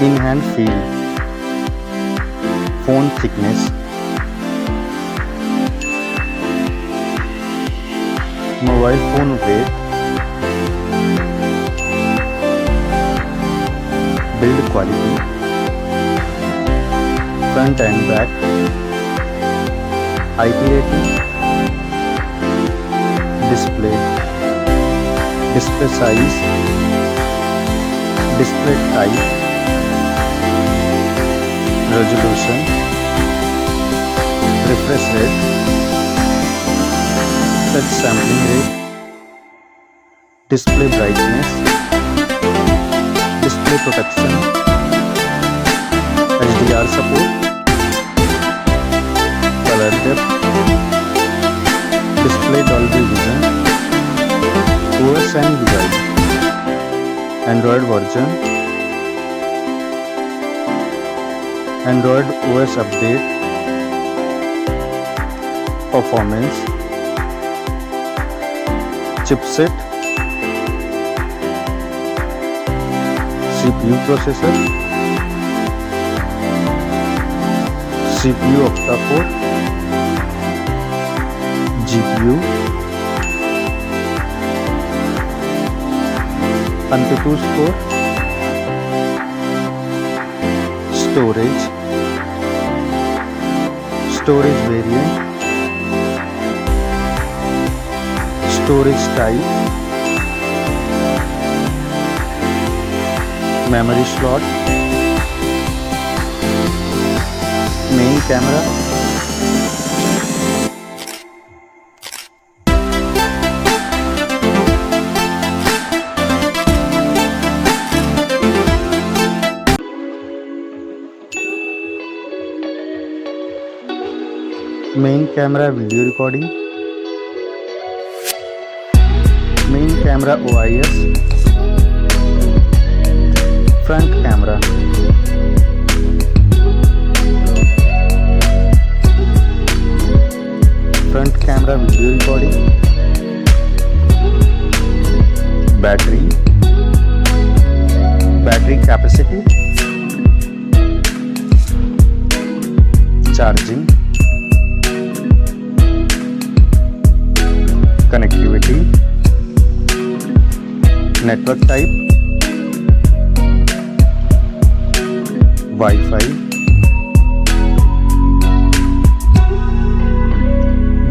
in hand feel, phone thickness, mobile phone weight, build quality, front and back, IP rating, display size, display type, resolution, refresh rate, touch sampling rate, display brightness, display protection, HDR support, color depth, display Dolby Vision, OS and UI, Android version, Android OS update, performance, chipset, CPU processor, CPU octa-core, GPU, AnTuTu score, storage variant, storage type, memory slot, main camera, main camera video recording, main camera OIS, front camera, front camera video recording, battery capacity, charging, connectivity, network type, Wi-Fi,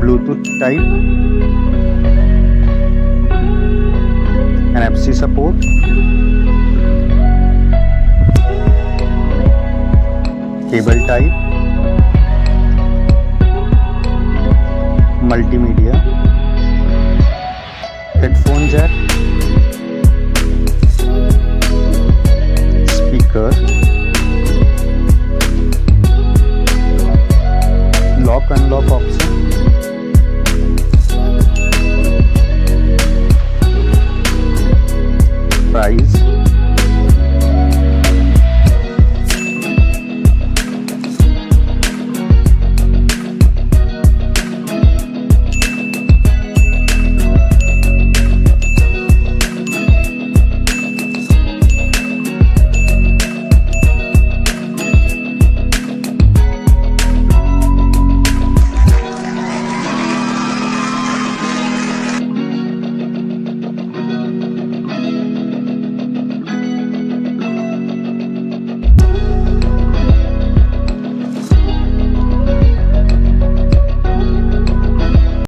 Bluetooth type, NFC support, cable type, multimedia, headphone jack, speaker, lock unlock option,